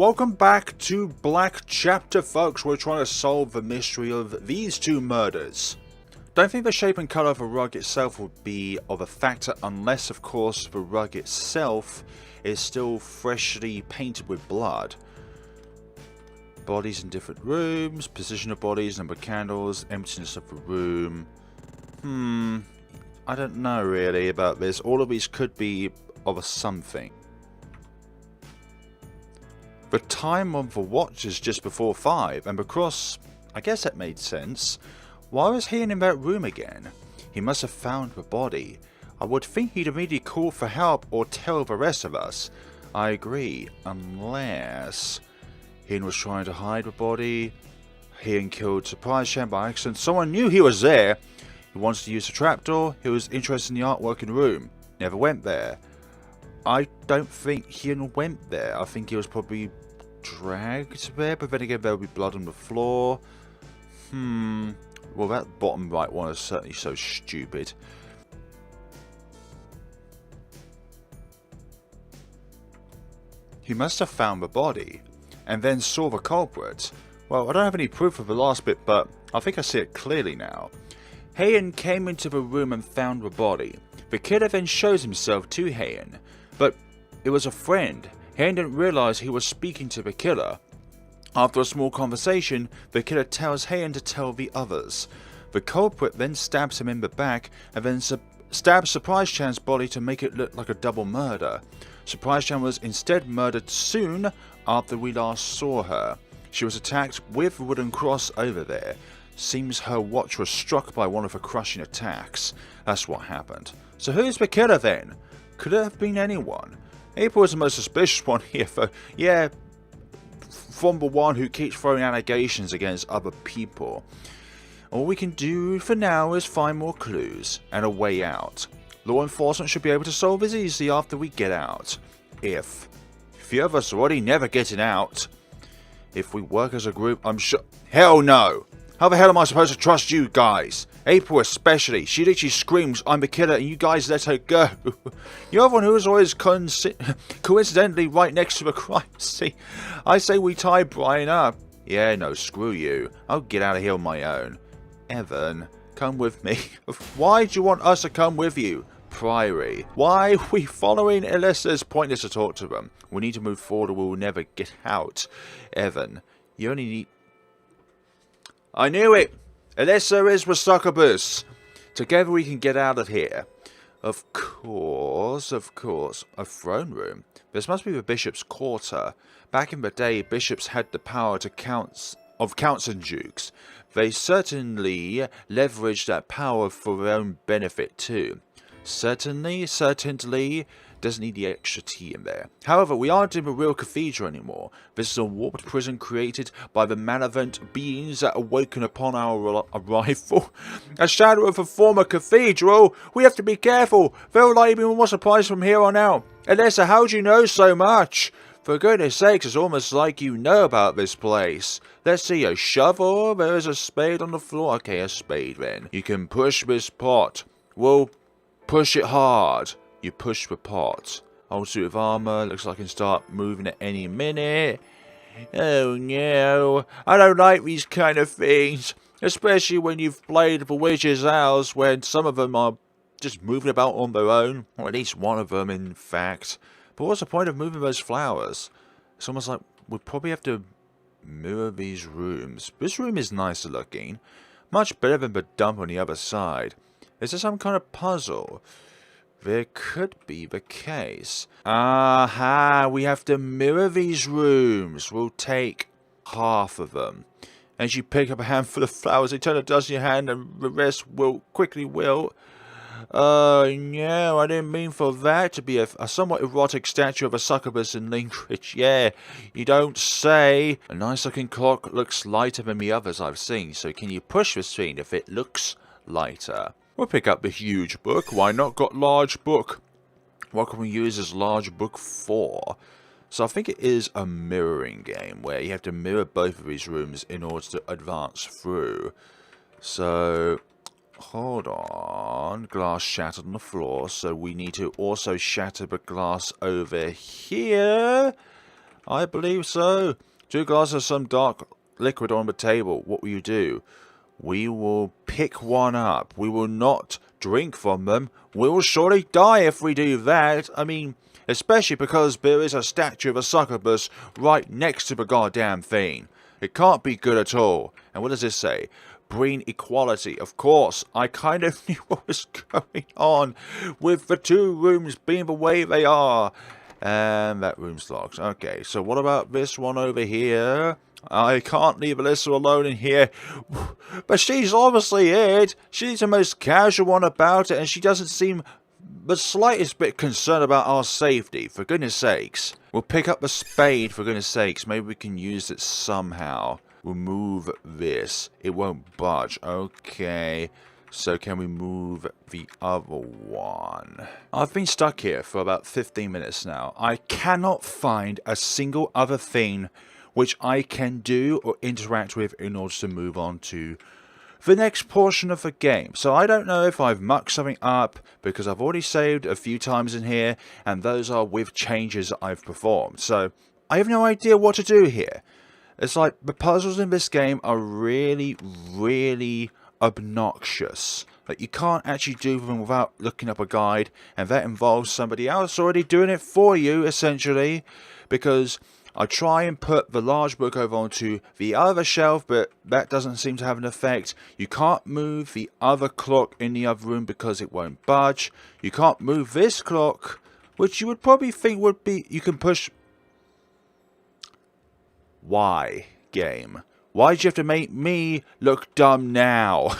Welcome back to Black Chapter, folks. We're trying to solve the mystery of these two murders. Don't think the shape and colour of the rug itself would be of a factor unless, of course, the rug itself is still freshly painted with blood. Bodies in different rooms, position of bodies, number of candles, emptiness of the room. I don't know really about this. All of these could be of a something. The time of the watch is just before 5, and because I guess that made sense, why was he in that room again? He must have found the body. I would think he'd immediately call for help or tell the rest of us. I agree, unless Ian was trying to hide the body. Ian killed Surprise Chan by accident. Someone knew he was there. He wanted to use the trapdoor. He was interested in the artwork in the room. Never went there. I don't think Ian went there. I think he was probably dragged there, but then again there would be blood on the floor. Well, that bottom right one is certainly so stupid. He must have found the body and then saw the culprit. Well, I don't have any proof of the last bit, but I think I see it clearly now. Heian came into the room and found the body. The killer then shows himself to Heian, but it was a friend. Heian didn't realize he was speaking to the killer. After a small conversation, the killer tells Heian to tell the others. The culprit then stabs him in the back and then stabs Surprise Chan's body to make it look like a double murder. Surprise Chan was instead murdered soon after we last saw her. She was attacked with a wooden cross over there. Seems her watch was struck by one of her crushing attacks. That's what happened. So who's the killer then? Could it have been anyone? April is the most suspicious one here, from the one who keeps throwing allegations against other people. All we can do for now is find more clues and a way out. Law enforcement should be able to solve this easily after we get out. If few of us are already never getting out. If we work as a group, I'm sure... Hell no! How the hell am I supposed to trust you guys? April especially. She literally screams, I'm the killer, and you guys let her go. You're the one who was always coincidentally right next to the crime scene. I say we tie Brian up. Yeah, no, screw you. I'll get out of here on my own. Evan, come with me. Why do you want us to come with you? Priory. Why are we following Alyssa? It's pointless to talk to them. We need to move forward or we will never get out. Evan, you only need... I knew it! Alyssa is with succubus. Together we can get out of here. Of course. A throne room. This must be the bishop's quarter. Back in the day, bishops had the power to counts and dukes. They certainly leveraged that power for their own benefit too. Certainly doesn't need the extra T in there. However, we aren't in the real cathedral anymore. This is a warped prison created by the malevolent beings that awoken upon our arrival. A shadow of a former cathedral? We have to be careful. They'll not even more surprised from here on out. Alyssa, how do you know so much? For goodness sakes, it's almost like you know about this place. Let's see, a shovel? There is a spade on the floor. Okay, a spade then. You can push this pot. Well, push it hard. You push the pot. Old suit of armor. Looks like I can start moving at any minute. Oh no. I don't like these kind of things. Especially when you've played the Witch's House, when some of them are just moving about on their own. Or at least one of them, in fact. But what's the point of moving those flowers? It's almost like we'd probably have to mirror these rooms. This room is nicer looking. Much better than the dump on the other side. Is there some kind of puzzle? There could be the case. Aha, we have to mirror these rooms. We'll take half of them. As you pick up a handful of flowers, they turn to dust in your hand and the rest will quickly wilt. Oh no, I didn't mean for that to be a somewhat erotic statue of a succubus in Linkridge. Yeah, you don't say. A nice looking clock looks lighter than the others I've seen, so can you push this thing if it looks lighter? We'll pick up the huge book. Why not? Got large book. What can we use as large book for? So I think it is a mirroring game where you have to mirror both of these rooms in order to advance through. So hold on. Glass shattered on the floor. So we need to also shatter the glass over here. I believe so. 2 glasses of some dark liquid on the table. What will you do? We will pick one up. We will not drink from them. We will surely die if we do that. I mean, especially because there is a statue of a succubus right next to the goddamn thing. It can't be good at all. And what does this say? Bring equality. Of course, I kind of knew what was going on with the 2 rooms being the way they are. And that room's locked. Okay, so what about this one over here? I can't leave Alyssa alone in here. But she's obviously it. She's the most casual one about it, and she doesn't seem the slightest bit concerned about our safety, for goodness sakes. We'll pick up the spade, for goodness sakes. Maybe we can use it somehow. We'll move this. It won't budge. Okay. So can we move the other one? I've been stuck here for about 15 minutes now. I cannot find a single other thing which I can do or interact with in order to move on to the next portion of the game. So I don't know if I've mucked something up, because I've already saved a few times in here, and those are with changes that I've performed. So I have no idea what to do here. It's like the puzzles in this game are really, really obnoxious. Like, you can't actually do them without looking up a guide, and that involves somebody else already doing it for you, essentially, because I try and put the large book over onto the other shelf, but that doesn't seem to have an effect. You can't move the other clock in the other room because it won't budge. You can't move this clock, which you would probably think would be... You can push... Why, game? Why did you have to make me look dumb now?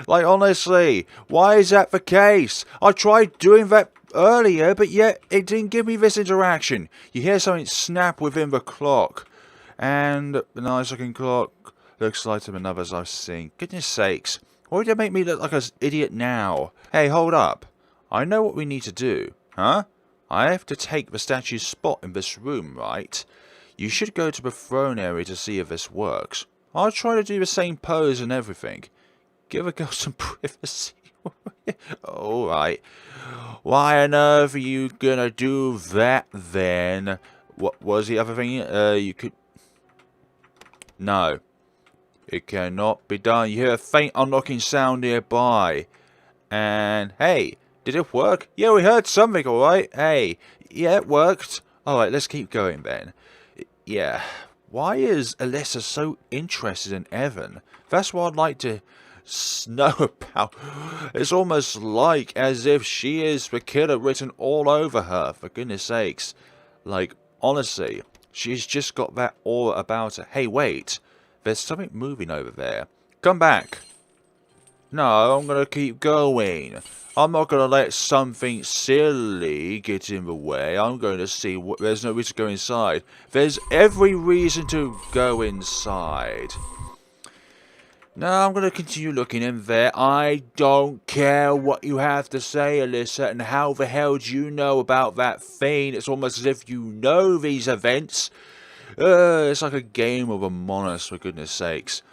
Like, honestly, why is that the case? I tried doing that earlier, but yet it didn't give me this interaction. You hear something snap within the clock, and the nice looking clock looks like some others I've seen. Goodness sakes, why would they make me look like an idiot now? Hey, hold up. I know what we need to do. Huh? I have to take the statue's spot in this room, right? You should go to the throne area to see if this works. I'll try to do the same pose and everything. Give a girl some privacy. Alright. Why on earth are you gonna do that then? What was the other thing? You could... No. It cannot be done. You hear a faint unlocking sound nearby. And, hey, did it work? Yeah, we heard something, alright. Hey, yeah, it worked. Alright, let's keep going then. Yeah. Why is Alyssa so interested in Evan? That's what I'd like to know about. It's almost like as if she is the killer written all over her, for goodness sakes. Like, honestly, she's just got that aura about her. Hey, wait. There's something moving over there. Come back. No, I'm going to keep going. I'm not going to let something silly get in the way. I'm going to see what... There's no reason to go inside. There's every reason to go inside. No, I'm going to continue looking in there. I don't care what you have to say, Alyssa, and how the hell do you know about that thing? It's almost as if you know these events. It's like a game of Among Us, for goodness sakes.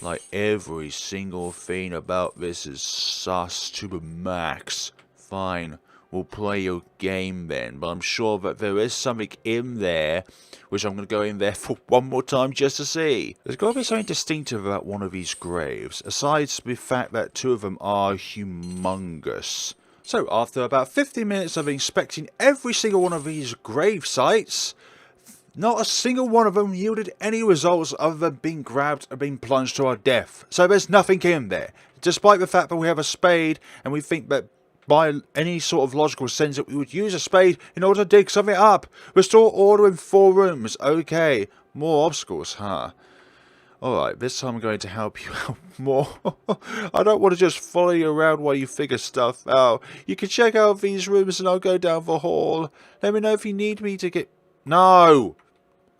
Like, every single thing about this is sus to the max. Fine, we'll play your game then, but I'm sure that there is something in there, which I'm going to go in there for one more time just to see. There's got to be something distinctive about one of these graves, aside from the fact that 2 of them are humongous. So, after about 15 minutes of inspecting every single one of these grave sites, not a single one of them yielded any results other than being grabbed and being plunged to our death. So there's nothing in there. Despite the fact that we have a spade, and we think that by any sort of logical sense that we would use a spade in order to dig something up. Restore order in 4 rooms. Okay, more obstacles, huh? Alright, this time I'm going to help you out more. I don't want to just follow you around while you figure stuff out. You can check out these rooms and I'll go down the hall. Let me know if you need me to get... No!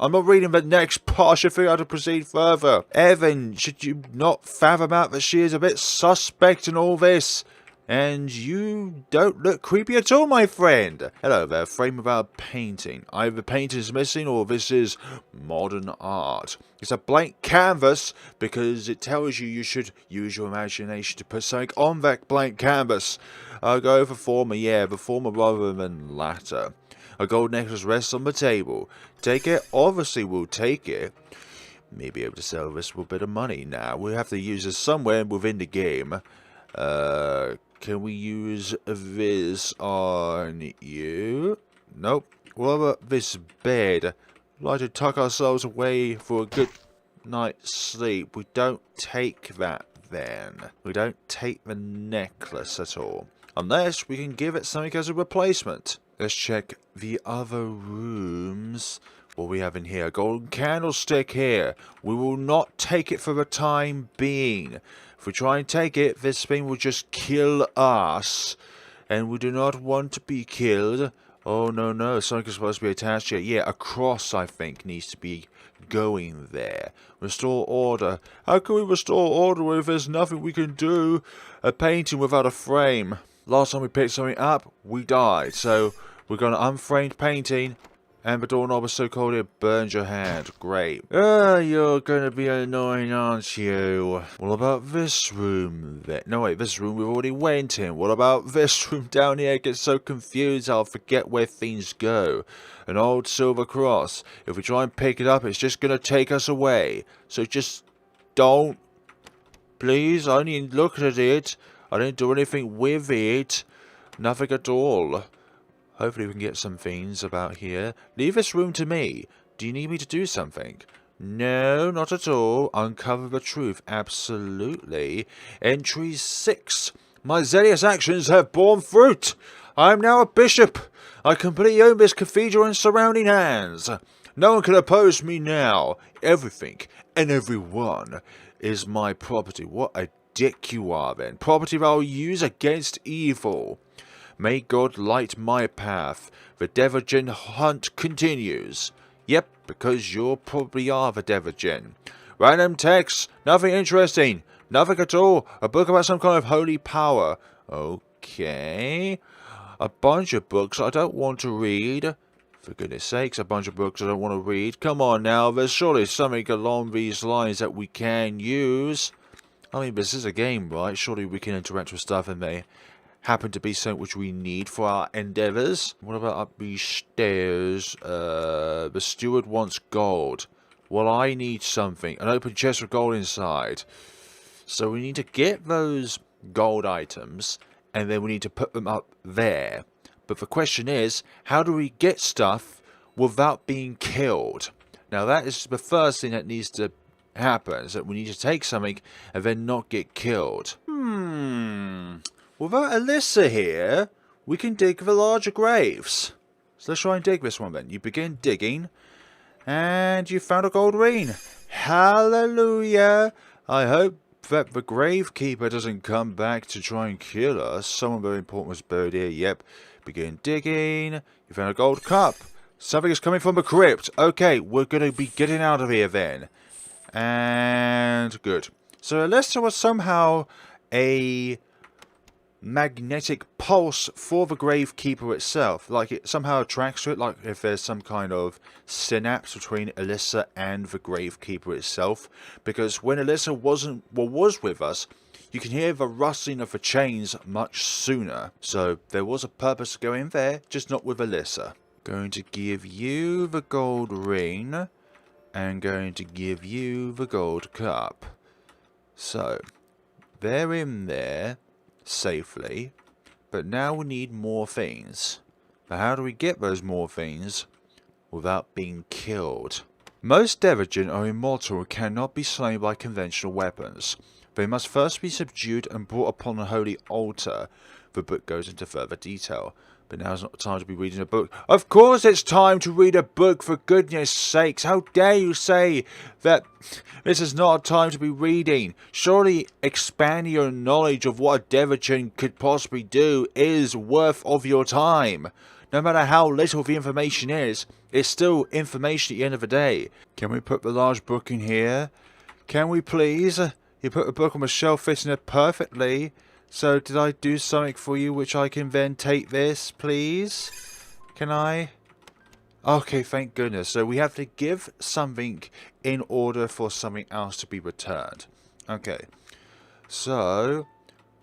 I'm not reading the next part. I should figure out how to proceed further. Evan, should you not fathom out that she is a bit suspect in all this? And you don't look creepy at all, my friend. Hello there, frame without a painting. Either the painting is missing or this is modern art. It's a blank canvas because it tells you should use your imagination to put something on that blank canvas. I'll go for former, yeah, the former rather than latter. A gold necklace rests on the table. Take it? Obviously we'll take it. Maybe able to sell this for a bit of money. Now, we'll have to use this somewhere within the game. Can we use this on you? Nope. What about this bed? We'd like to tuck ourselves away for a good night's sleep. We don't take that then. We don't take the necklace at all. Unless we can give it something as a replacement. Let's check the other rooms. What we have in here? A golden candlestick here. We will not take it for the time being. If we try and take it, this thing will just kill us. And we do not want to be killed. Oh, no, no. Something is supposed to be attached here. Yeah, a cross, I think, needs to be going there. Restore order. How can we restore order if there's nothing we can do? A painting without a frame. Last time we picked something up, we died. So we're going to unframed painting. And the doorknob is so cold it burns your hand. Great. You're gonna be annoying, aren't you? What about this room then? No, wait, this room we already went in. What about this room down here? I get so confused I'll forget where things go. An old silver cross. If we try and pick it up, it's just gonna take us away. So just don't. Please, I only looked at it. I didn't do anything with it. Nothing at all. Hopefully we can get some things about here. Leave this room to me. Do you need me to do something? No, not at all. Uncover the truth. Absolutely. Entry 6. My zealous actions have borne fruit. I am now a bishop. I completely own this cathedral and surrounding lands. No one can oppose me now. Everything and everyone is my property. What a dick you are then. Property that I'll use against evil. May God light my path. The Devagen hunt continues. Yep, because you probably are the Devagen. Random text. Nothing interesting. Nothing at all. A book about some kind of holy power. Okay. A bunch of books I don't want to read. For goodness sakes, a bunch of books I don't want to read. Come on now, there's surely something along these lines that we can use. I mean, this is a game, right? Surely we can interact with stuff and they happen to be something which we need for our endeavours. What about up these stairs? The steward wants gold. Well, I need something. An open chest with gold inside. So we need to get those gold items, and then we need to put them up there. But the question is, how do we get stuff without being killed? Now that is the first thing that needs to happen, is that we need to take something and then not get killed. Without Alyssa here, we can dig the larger graves. So let's try and dig this one then. You begin digging, and you found a gold ring. Hallelujah! I hope that the gravekeeper doesn't come back to try and kill us. Someone very important was buried here. Yep. Begin digging. You found a gold cup. Something is coming from the crypt. Okay, we're going to be getting out of here then. And good. So Alyssa was somehow a magnetic pulse for the gravekeeper itself. Like it somehow attracts to it, like if there's some kind of synapse between Alyssa and the gravekeeper itself. Because when Alyssa was with us, you can hear the rustling of the chains much sooner. So there was a purpose to go in there, just not with Alyssa. Going to give you the gold ring, and going to give you the gold cup. So they're in there safely, but now we need more things. But how do we get those more things without being killed? Most Devagen are immortal and cannot be slain by conventional weapons. They must first be subdued and brought upon a holy altar. The book goes into further detail. But now's not the time to be reading a book. Of course it's time to read a book, for goodness sakes. How dare you say that this is not a time to be reading? Surely expanding your knowledge of what a Devagen could possibly do is worth of your time. No matter how little the information is, it's still information at the end of the day. Can we put the large book in here? Can we please? You put the book on the shelf fitting it perfectly. So, did I do something for you which I can then take this, please? Can I? Okay, thank goodness. So, we have to give something in order for something else to be returned. Okay. So,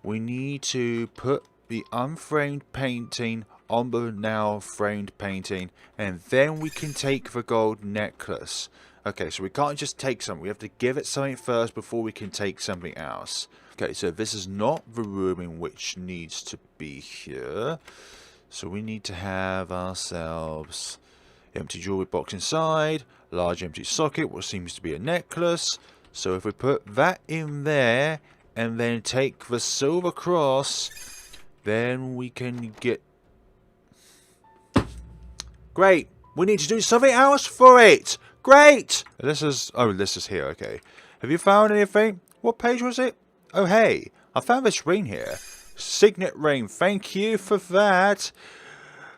we need to put the unframed painting on the now framed painting, and then we can take the gold necklace. Okay, so we can't just take something. We have to give it something first before we can take something else. Okay, so this is not the room in which needs to be here. So we need to have ourselves empty jewelry box inside, large empty socket, what seems to be a necklace. So if we put that in there, and then take the silver cross, then we can get... Great! We need to do something else for it! Great! This is... Oh, this is here, okay. Have you found anything? What page was it? Oh, hey. I found this ring here. Signet ring. Thank you for that.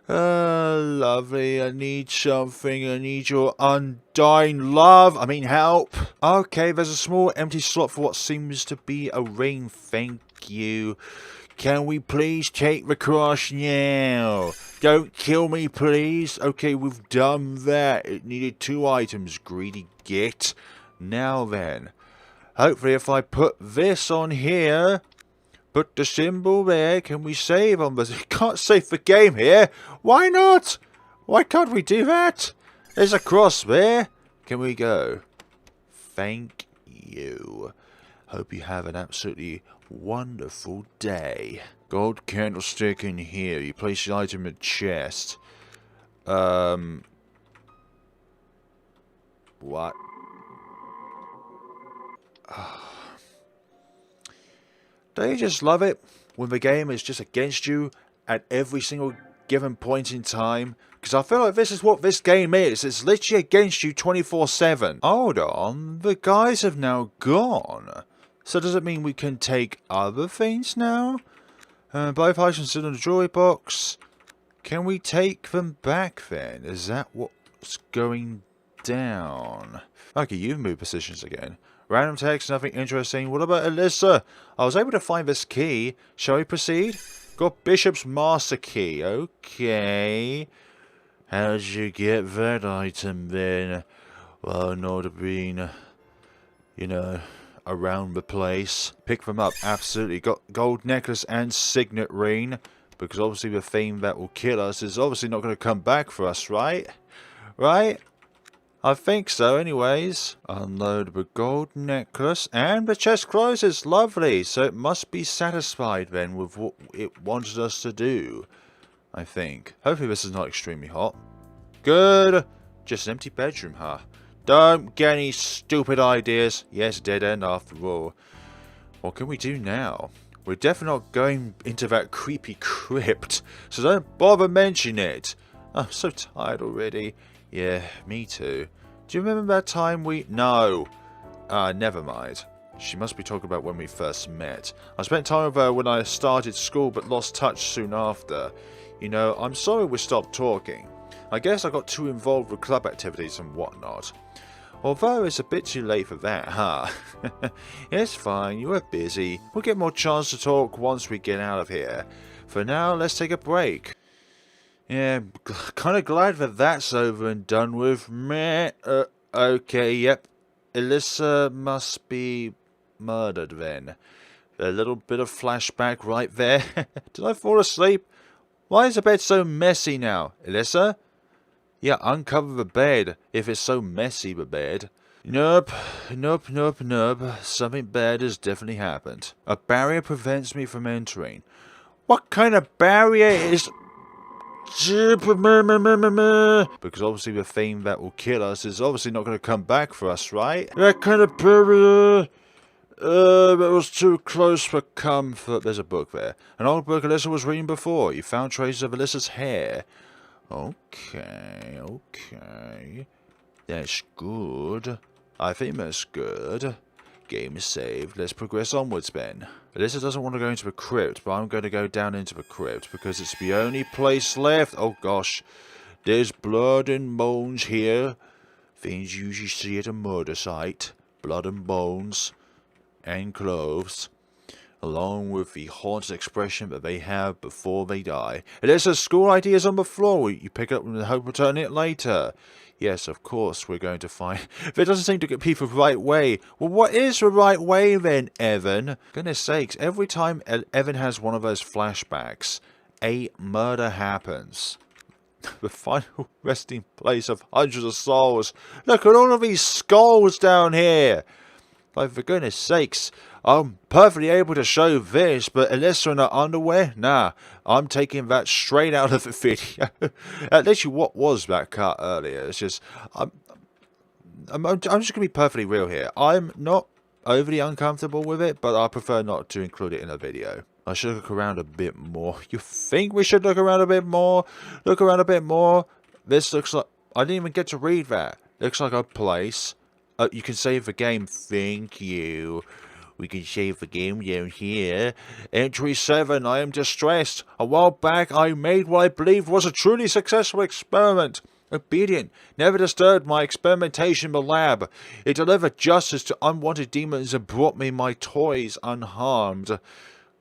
Lovely. I need something. I need your undying love. I mean, help. Okay, there's a small empty slot for what seems to be a ring. Thank you. Can we please take the cross now? Don't kill me, please. Okay, we've done that. It needed 2 items, greedy git. Now then. Hopefully if I put this on here, put the symbol there, can we save on this? Can't save the game here. Why not? Why can't we do that? There's a cross there. Can we go? Thank you. Hope you have an absolutely wonderful day. Gold candlestick in here. You place the item in the chest. What? Don't you just love it when the game is just against you at every single given point in time? Because I feel like this is what this game is. It's literally against you 24/7. Hold on, the guys have now gone. So does it mean we can take other things now? Both items sit in the jewelry box. Can we take them back then? Is that what's going down? Okay, you've moved positions again. Random text, nothing interesting. What about Alyssa? I was able to find this key. Shall we proceed? Got Bishop's Master Key. Okay. How did you get that item then? Well, not being, you know, around the place. Pick them up, absolutely. Got gold necklace and signet ring. Because obviously the thing that will kill us is obviously not going to come back for us, right? Right? I think so, anyways. Unload the gold necklace, and the chest closes. Lovely. So it must be satisfied then with what it wanted us to do, I think. Hopefully this is not extremely hot. Good. Just an empty bedroom, huh? Don't get any stupid ideas. Yes, dead end after all. What can we do now? We're definitely not going into that creepy crypt, so don't bother mentioning it. I'm so tired already. Yeah, me too. Do you remember that time we... No. Never mind. She must be talking about when we first met. I spent time with her when I started school but lost touch soon after. You know, I'm sorry we stopped talking. I guess I got too involved with club activities and whatnot. Although it's a bit too late for that, huh? It's fine, you were busy. We'll get more chance to talk once we get out of here. For now, let's take a break. Yeah, kind of glad that that's over and done with. Meh. Okay, yep. Alyssa must be murdered then. A little bit of flashback right there. Did I fall asleep? Why is the bed so messy now? Alyssa? Yeah, uncover the bed if it's so messy, the bed. Nope. Something bad has definitely happened. A barrier prevents me from entering. What kind of barrier is... Because obviously the thing that will kill us is obviously not going to come back for us, right? That kind of barrier... that was too close for comfort. There's a book there. An old book Alyssa was reading before. You found traces of Alyssa's hair. Okay. That's good. I think that's good. Game is saved. Let's progress onwards, Ben. Alyssa doesn't want to go into the crypt, but I'm going to go down into the crypt because it's the only place left. Oh gosh. There's blood and bones here. Things you usually see at a murder site. Blood and bones. And clothes. Along with the haunted expression that they have before they die. Alyssa's school ID is on the floor. You pick it up and hope return it later. Yes, of course, we're going to find... That doesn't seem to get people the right way. Well, what is the right way then, Evan? Goodness sakes, every time Evan has one of those flashbacks, a murder happens. The final resting place of hundreds of souls. Look at all of these skulls down here. Like, for goodness sakes, I'm perfectly able to show this, but unless they're in their underwear, nah, I'm taking that straight out of the video. Literally, what was that cut earlier? It's just, I'm just going to be perfectly real here. I'm not overly uncomfortable with it, but I prefer not to include it in a video. I should look around a bit more. You think we should look around a bit more? Look around a bit more. This looks like... I didn't even get to read that. Looks like a place. You can save the game. Thank you. We can save the game down here. Entry 7. I am distressed. A while back I made what I believed was a truly successful experiment. Obedient, never disturbed my experimentation in the lab. It delivered justice to unwanted demons and brought me my toys unharmed.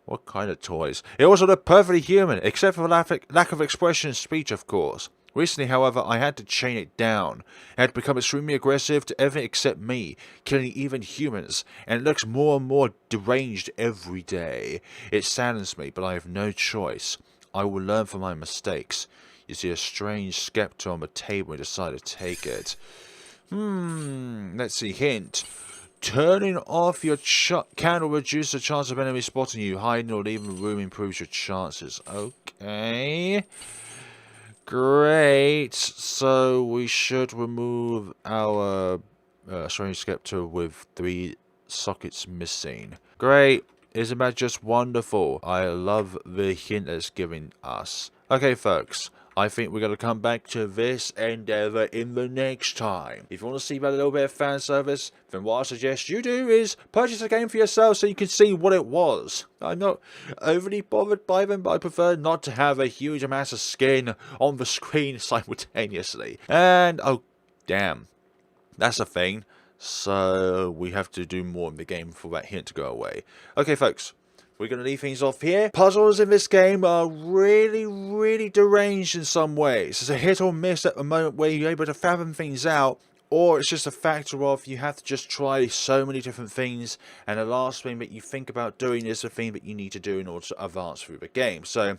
What kind of toys? It also looked perfectly human, except for lack of expression and speech, of course. Recently, however, I had to chain it down. It had become extremely aggressive to everything except me, killing even humans, and it looks more and more deranged every day. It saddens me, but I have no choice. I will learn from my mistakes. You see a strange scepter on the table and decide to take it. Let's see. Hint. Turning off your candle reduces the chance of enemies spotting you. Hiding or leaving the room improves your chances. Okay. Great. So we should remove our strange scepter with 3 sockets missing. Great. Isn't that just wonderful? I love the hint it's giving us. Okay, folks. I think we're going to come back to this endeavour in the next time. If you want to see that little bit of fan service, then what I suggest you do is purchase the game for yourself so you can see what it was. I'm not overly bothered by them, but I prefer not to have a huge amount of skin on the screen simultaneously. And, oh, damn. That's a thing. So, we have to do more in the game for that hint to go away. Okay, folks. We're going to leave things off here. Puzzles in this game are really, really deranged in some ways. It's a hit or miss at the moment where you're able to fathom things out, or it's just a factor of you have to just try so many different things, and the last thing that you think about doing is the thing that you need to do in order to advance through the game. So,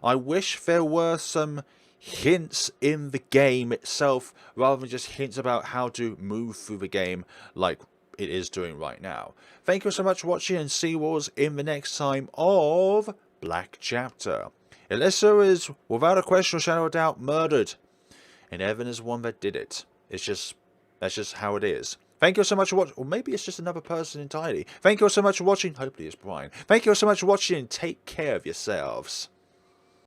I wish there were some hints in the game itself, rather than just hints about how to move through the game like it is doing right now. Thank you so much for watching, and see what's in the next time of Black Chapter. Alyssa is, without a question or shadow of doubt, murdered, and Evan is the one that did it. That's just how it is. Thank you so much for watching, or maybe it's just another person entirely. Thank you so much for watching. Hopefully it's Brian. Thank you so much for watching, and take care of yourselves.